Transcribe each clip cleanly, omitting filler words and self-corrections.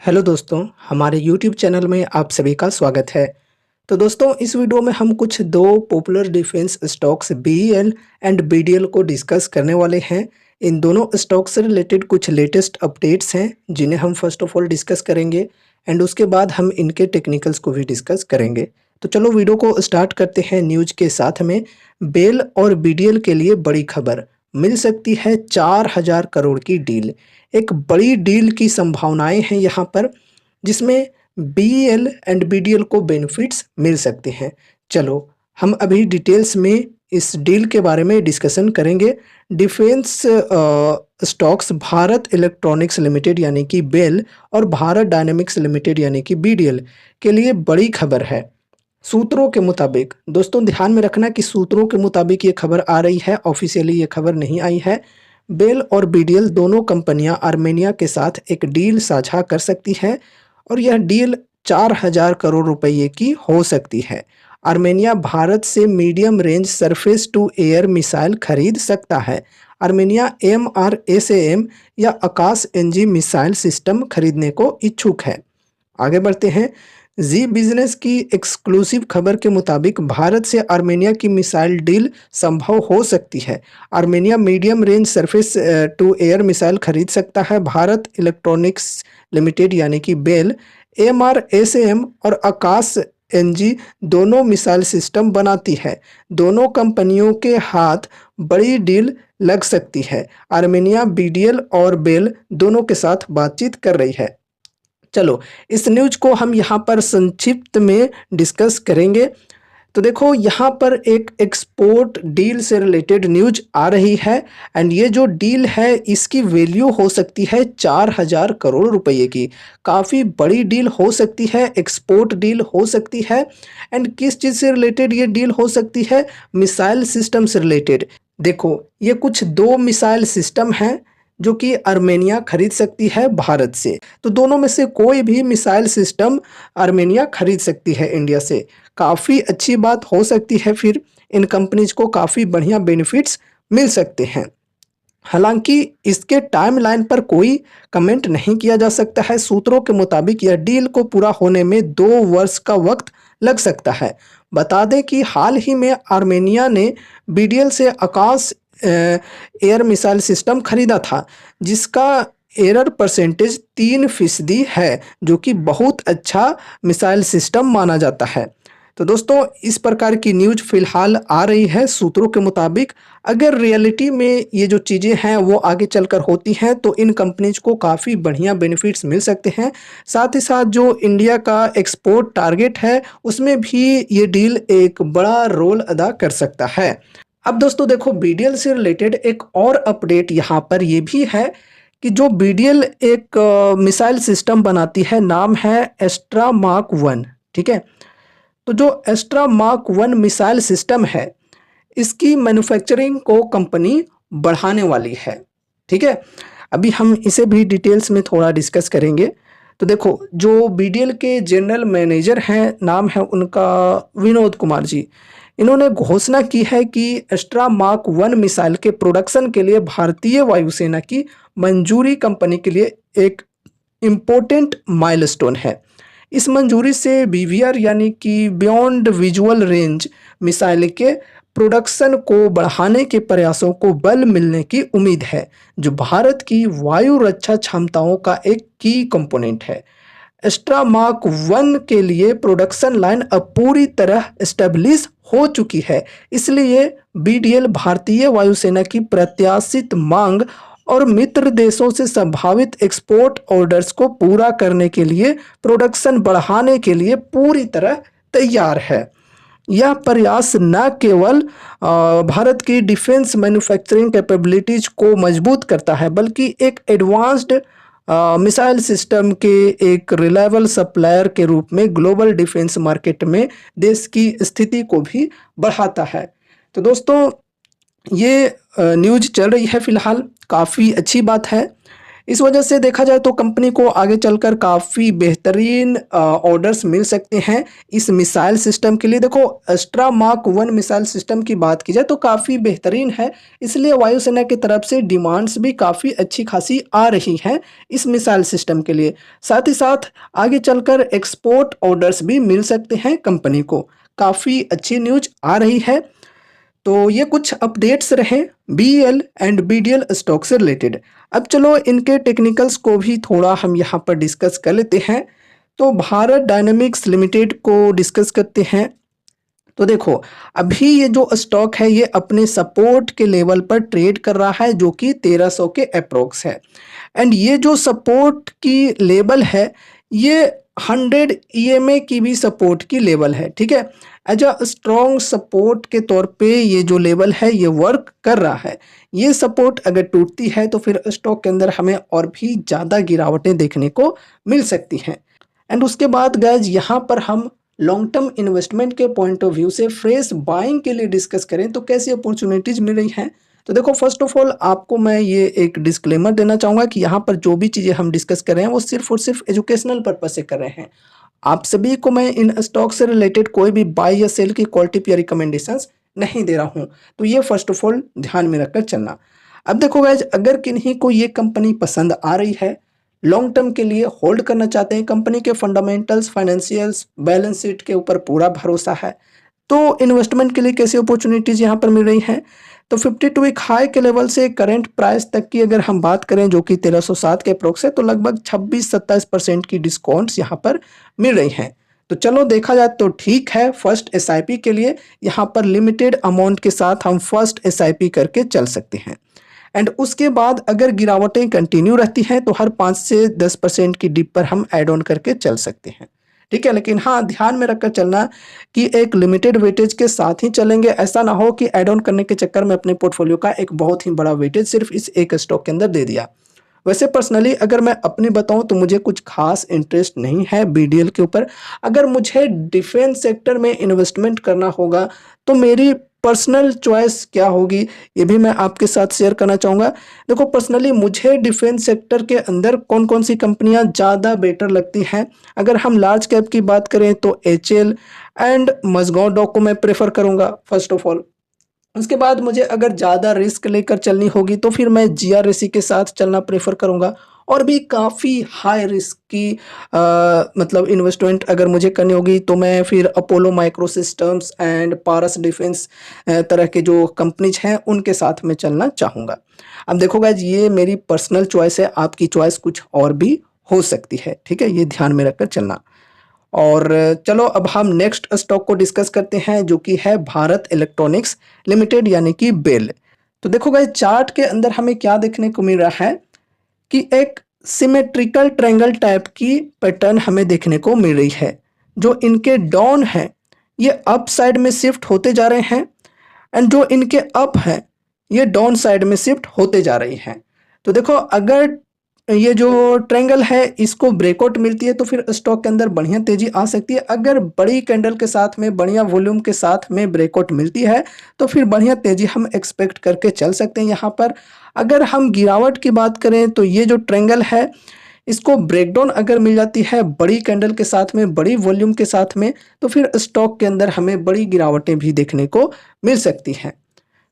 Hello दोस्तों, हमारे YouTube channel में आप सभी का स्वागत है। तो दोस्तों, इस वीडियो में हम कुछ दो popular defence stocks BEL and BDL को डिस्कस करने वाले हैं। इन दोनों स्टॉक से रिलेटेड कुछ लेटेस्ट अपडेट्स हैं जिन्हें हम फर्स्ट ऑफ ऑल डिस्कस करेंगे एंड उसके बाद हम इनके टेक्निकल्स को भी डिस्कस करेंगे। तो चलो वीडियो को स्टार्ट करते हैं न्यूज के साथ में। बेल और बीडीएल के लिए बड़ी खबर, मिल सकती है 4,000 करोड़ की डील। एक बड़ी डील की संभावनाएं हैं यहाँ पर, जिसमें बीईएल एंड बीडीएल को बेनिफिट्स मिल सकते हैं। चलो हम अभी डिटेल्स में इस डील के बारे में डिस्कशन करेंगे। Defence stocks Bharat electronics limited यानी कि बेल और भारत डायनेमिक्स लिमिटेड यानी कि बीडीएल के लिए बड़ी खबर है। सूत्रों के मुताबिक, दोस्तों ध्यान में रखना कि सूत्रों के मुताबिक ये खबर आ रही है, ऑफिशियली ये खबर नहीं आई है। बेल और बीडीएल दोनों कंपनियां आर्मेनिया के साथ एक डील साझा कर सकती है और यह डील 4,000 करोड़ रुपये की हो सकती है। आर्मेनिया भारत से medium range surface to air missile खरीद सकता है। आर्मेनिया एमआरएसएएम या आकाश एनजी मिसाइल सिस्टम खरीदने को इच्छुक है। आगे बढ़ते हैं। जी बिजनेस की एक्सक्लूसिव खबर के मुताबिक भारत से आर्मेनिया की मिसाइल डील संभव हो सकती है। Armenia medium range surface to air missile खरीद सकता है। भारत इलेक्ट्रॉनिक्स लिमिटेड यानी कि बेल एमआरएसएम और आकाश एनजी दोनों मिसाइल सिस्टम बनाती है। दोनों कंपनियों के हाथ बड़ी डील लग सकती है। आर्मेनिया बीडीएल और बेल दोनों के साथ बातचीत कर रही है। चलो इस न्यूज को हम यहाँ पर संक्षिप्त में डिस्कस करेंगे। तो देखो, यहाँ पर एक एक्सपोर्ट डील से रिलेटेड न्यूज आ रही है एंड ये जो डील है इसकी वैल्यू हो सकती है 4,000 करोड़ रुपए की। काफ़ी बड़ी डील हो सकती है, एक्सपोर्ट डील हो सकती है। एंड किस चीज़ से रिलेटेड ये डील हो सकती है? मिसाइल सिस्टम से रिलेटेड। देखो, ये कुछ दो मिसाइल सिस्टम हैं जो कि आर्मेनिया खरीद सकती है भारत से। तो दोनों में से कोई भी मिसाइल सिस्टम आर्मेनिया खरीद सकती है इंडिया से। काफ़ी अच्छी बात हो सकती है, फिर इन कंपनीज को काफ़ी बढ़िया बेनिफिट्स मिल सकते हैं। हालांकि इसके टाइमलाइन पर कोई कमेंट नहीं किया जा सकता है। सूत्रों के मुताबिक यह डील को पूरा होने में 2 वर्ष का वक्त लग सकता है। बता दें कि हाल ही में आर्मेनिया ने बीडीएल से आकाश एयर मिसाइल सिस्टम खरीदा था, जिसका एरर परसेंटेज 3% है, जो कि बहुत अच्छा मिसाइल सिस्टम माना जाता है। तो दोस्तों, इस प्रकार की न्यूज फिलहाल आ रही है सूत्रों के मुताबिक। अगर रियलिटी में ये जो चीज़ें हैं वो आगे चलकर होती हैं तो इन कंपनीज को काफ़ी बढ़िया बेनिफिट्स मिल सकते हैं। साथ ही साथ जो इंडिया का एक्सपोर्ट टारगेट है उसमें भी ये डील एक बड़ा रोल अदा कर सकता है। अब दोस्तों देखो, बीडीएल से रिलेटेड एक और अपडेट यहाँ पर ये भी है कि जो बीडीएल एक मिसाइल सिस्टम बनाती है, नाम है एस्ट्रा मार्क 1। ठीक है, तो जो एस्ट्रा मार्क 1 मिसाइल सिस्टम है इसकी मैन्युफैक्चरिंग को कंपनी बढ़ाने वाली है। ठीक है, अभी हम इसे भी डिटेल्स में थोड़ा डिस्कस करेंगे। तो देखो, जो बीडीएल के जनरल मैनेजर हैं, नाम है उनका विनोद कुमार जी। इन्होंने घोषणा की है कि एस्ट्रा मार्क 1 मिसाइल के प्रोडक्शन के लिए भारतीय वायुसेना की मंजूरी कंपनी के लिए एक इम्पोर्टेंट माइलस्टोन है। इस मंजूरी से बीवीआर यानी कि बियॉन्ड विजुअल रेंज मिसाइल के प्रोडक्शन को बढ़ाने के प्रयासों को बल मिलने की उम्मीद है, जो भारत की वायु रक्षा क्षमताओं का एक की कंपोनेंट है। एस्ट्रा मार्क 1 के लिए प्रोडक्शन लाइन अब पूरी तरह एस्टेब्लिश हो चुकी है। इसलिए बीडीएल भारतीय वायुसेना की प्रत्याशित मांग और मित्र देशों से संभावित एक्सपोर्ट ऑर्डर्स को पूरा करने के लिए प्रोडक्शन बढ़ाने के लिए पूरी तरह तैयार है। यह प्रयास न केवल भारत की डिफेंस मैन्युफैक्चरिंग कैपेबिलिटीज को मजबूत करता है, बल्कि एक एडवांस्ड मिसाइल सिस्टम के एक रिलायबल सप्लायर के रूप में ग्लोबल डिफेंस मार्केट में देश की स्थिति को भी बढ़ाता है। तो दोस्तों, ये न्यूज चल रही है फिलहाल, काफ़ी अच्छी बात है। इस वजह से देखा जाए तो कंपनी को आगे चलकर काफ़ी बेहतरीन ऑर्डर्स मिल सकते हैं इस मिसाइल सिस्टम के लिए। देखो अस्त्रा मार्क 1 मिसाइल सिस्टम की बात की जाए तो काफ़ी बेहतरीन है, इसलिए वायुसेना की तरफ से डिमांड्स भी काफ़ी अच्छी खासी आ रही हैं इस मिसाइल सिस्टम के लिए। साथ ही साथ आगे चलकर एक्सपोर्ट ऑर्डर्स भी मिल सकते हैं कंपनी को। काफ़ी अच्छी न्यूज़ आ रही है। तो ये कुछ अपडेट्स रहे बीईएल एंड बीडीएल स्टॉक से रिलेटेड। अब चलो इनके टेक्निकल्स को भी थोड़ा हम यहाँ पर डिस्कस कर लेते हैं। तो भारत डायनामिक्स लिमिटेड को डिस्कस करते हैं। तो देखो अभी ये जो स्टॉक है ये अपने सपोर्ट के लेवल पर ट्रेड कर रहा है जो कि 1300 के अप्रोक्स है। एंड ये जो सपोर्ट की लेवल है ये 100 ईएमए की भी सपोर्ट की लेवल है, ठीक है। एज अ स्ट्रॉन्ग सपोर्ट के तौर पे ये जो लेवल है ये वर्क कर रहा है। ये सपोर्ट अगर टूटती है तो फिर स्टॉक के अंदर हमें और भी ज़्यादा गिरावटें देखने को मिल सकती हैं। एंड उसके बाद गाइज यहाँ पर हम लॉन्ग टर्म इन्वेस्टमेंट के पॉइंट ऑफ व्यू से फ्रेश बाइंग के लिए डिस्कस करें तो कैसी अपॉर्चुनिटीज मिल रही हैं। तो देखो फर्स्ट ऑफ ऑल आपको मैं ये एक डिस्क्लेमर देना चाहूँगा कि यहाँ पर जो भी चीज़ें हम डिस्कस कर रहे हैं वो सिर्फ और सिर्फ एजुकेशनल पर्पज से कर रहे हैं। आप सभी को मैं इन स्टॉक से रिलेटेड कोई भी बाय या सेल की क्वालिटी या रिकमेंडेशंस नहीं दे रहा हूँ। तो ये फर्स्ट ऑफ ऑल ध्यान में रखकर चलना। अब देखो गाइज अगर किन्हीं को ये कंपनी पसंद आ रही है, लॉन्ग टर्म के लिए होल्ड करना चाहते हैं, कंपनी के फंडामेंटल्स, फाइनेंशियल्स, बैलेंस शीट के ऊपर पूरा भरोसा है, तो इन्वेस्टमेंट के लिए कैसी अपॉर्चुनिटीज यहाँ पर मिल रही हैं। तो 52 वीक हाई के लेवल से करंट प्राइस तक की अगर हम बात करें जो कि 1307 के अप्रोक्स है तो लगभग 26-27% की डिस्काउंट्स यहाँ पर मिल रही हैं। तो चलो देखा जाए तो ठीक है, फर्स्ट एसआईपी के लिए यहाँ पर लिमिटेड अमाउंट के साथ हम फर्स्ट एसआईपी करके चल सकते हैं। एंड उसके बाद अगर गिरावटें कंटिन्यू रहती हैं तो हर 5 से 10% की डिप पर हम ऐड ऑन करके चल सकते हैं, ठीक है। लेकिन हाँ ध्यान में रखकर चलना कि एक लिमिटेड वेटेज के साथ ही चलेंगे, ऐसा ना हो कि ऐड ऑन करने के चक्कर में अपने पोर्टफोलियो का एक बहुत ही बड़ा वेटेज सिर्फ इस एक स्टॉक के अंदर दे दिया। वैसे पर्सनली अगर मैं अपनी बताऊं तो मुझे कुछ खास इंटरेस्ट नहीं है बीडीएल के ऊपर। अगर मुझे डिफेंस सेक्टर में इन्वेस्टमेंट करना होगा तो मेरी पर्सनल चॉइस क्या होगी ये भी मैं आपके साथ शेयर करना चाहूँगा। देखो पर्सनली मुझे डिफेंस सेक्टर के अंदर कौन कौन सी कंपनियां ज़्यादा बेटर लगती हैं। अगर हम लार्ज कैप की बात करें तो एचएल एंड मजगांव डॉक को मैं प्रेफर करूँगा फर्स्ट ऑफ ऑल। उसके बाद मुझे अगर ज़्यादा रिस्क लेकर चलनी होगी तो फिर मैं जीआरएसी के साथ चलना प्रेफर करूँगा। और भी काफ़ी हाई रिस्क की मतलब इन्वेस्टमेंट अगर मुझे करनी होगी तो मैं फिर Apollo micro systems and Paras defence तरह के जो कंपनीज हैं उनके साथ में चलना चाहूँगा। अब देखो गाइज ये मेरी पर्सनल चॉइस है, आपकी चॉइस कुछ और भी हो सकती है, ठीक है, ये ध्यान में रखकर चलना। और चलो अब हम नेक्स्ट स्टॉक को डिस्कस करते हैं जो कि है भारत इलेक्ट्रॉनिक्स लिमिटेड यानी कि बेल। तो देखो गाइस चार्ट के अंदर हमें क्या देखने को मिल रहा है कि एक सिमेट्रिकल ट्रायंगल टाइप की पैटर्न हमें देखने को मिल रही है। जो इनके डाउन है ये अप साइड में शिफ्ट होते जा रहे हैं एंड जो इनके अप है ये डाउन साइड में शिफ्ट होते जा रही हैं। तो देखो अगर ये जो ट्रायंगल है इसको ब्रेकआउट मिलती है तो फिर स्टॉक के अंदर बढ़िया तेजी आ सकती है। अगर बड़ी कैंडल के साथ में बढ़िया वॉल्यूम के साथ में ब्रेकआउट मिलती है तो फिर बढ़िया तेजी हम एक्सपेक्ट करके चल सकते हैं यहाँ पर। अगर हम गिरावट की बात करें तो ये जो ट्रायंगल है इसको ब्रेकडाउन अगर मिल जाती है बड़ी कैंडल के साथ में, बड़ी वॉल्यूम के साथ में, तो फिर स्टॉक के अंदर हमें बड़ी गिरावटें भी देखने को मिल सकती हैं,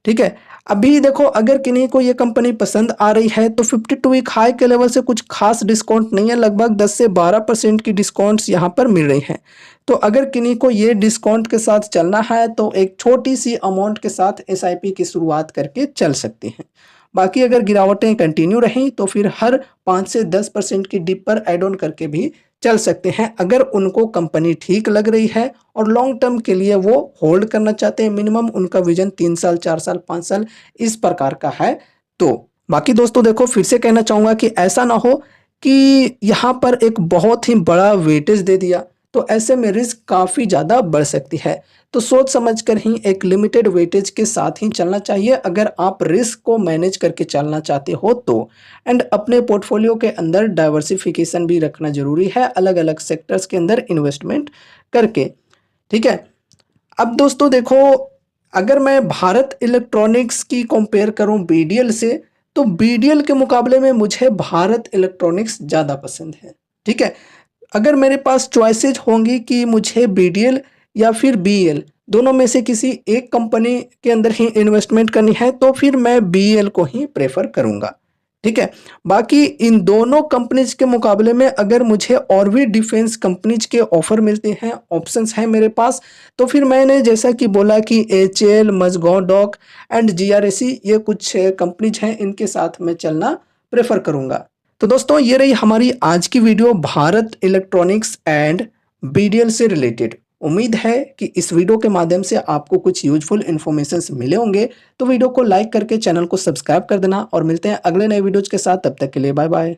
ठीक है। अभी देखो अगर किन्हीं को ये कंपनी पसंद आ रही है तो 52 वीक हाई के लेवल से कुछ खास डिस्काउंट नहीं है, लगभग 10 से 12% की डिस्काउंट्स यहाँ पर मिल रही हैं। तो अगर किन्हीं को ये डिस्काउंट के साथ चलना है तो एक छोटी सी अमाउंट के साथ एसआईपी की शुरुआत करके चल सकते हैं। बाकी अगर गिरावटें कंटिन्यू रहीं तो फिर हर 5 से 10% की डिप पर एड ऑन करके भी चल सकते हैं अगर उनको कंपनी ठीक लग रही है और लॉन्ग टर्म के लिए वो होल्ड करना चाहते हैं। मिनिमम उनका विजन 3 साल 4 साल 5 साल इस प्रकार का है। तो बाकी दोस्तों देखो फिर से कहना चाहूँगा कि ऐसा ना हो कि यहाँ पर एक बहुत ही बड़ा वेटेज दे दिया तो ऐसे में रिस्क काफ़ी ज़्यादा बढ़ सकती है। तो सोच समझ कर ही एक लिमिटेड वेटेज के साथ ही चलना चाहिए अगर आप रिस्क को मैनेज करके चलना चाहते हो तो। एंड अपने पोर्टफोलियो के अंदर डाइवर्सिफिकेशन भी रखना जरूरी है अलग अलग सेक्टर्स के अंदर इन्वेस्टमेंट करके, ठीक है। अब दोस्तों देखो अगर मैं भारत इलेक्ट्रॉनिक्स की कंपेयर करूं बीडीएल से तो बीडीएल के मुकाबले में मुझे भारत इलेक्ट्रॉनिक्स ज़्यादा पसंद है, ठीक है। अगर मेरे पास चॉइसेस होंगी कि मुझे बीडीएल या फिर बीईएल दोनों में से किसी एक कंपनी के अंदर ही इन्वेस्टमेंट करनी है तो फिर मैं बीईएल को ही प्रेफर करूंगा, ठीक है। बाकी इन दोनों कंपनीज के मुकाबले में अगर मुझे और भी डिफेंस कंपनीज के ऑफर मिलते हैं, ऑप्शंस हैं मेरे पास, तो फिर मैंने जैसा कि बोला कि एचएएल, मज़गांव डॉक एंड जीआरएसी ये कुछ कंपनीज हैं, इनके साथ मैं चलना प्रेफर करूंगा। तो दोस्तों ये रही हमारी आज की video Bharat electronics and BDL से रिलेटेड। उम्मीद है कि इस वीडियो के माध्यम से आपको कुछ यूजफुल इन्फॉर्मेशंस मिले होंगे। तो वीडियो को लाइक करके चैनल को सब्सक्राइब कर देना और मिलते हैं अगले नए वीडियोज के साथ। तब तक के लिए बाय बाय।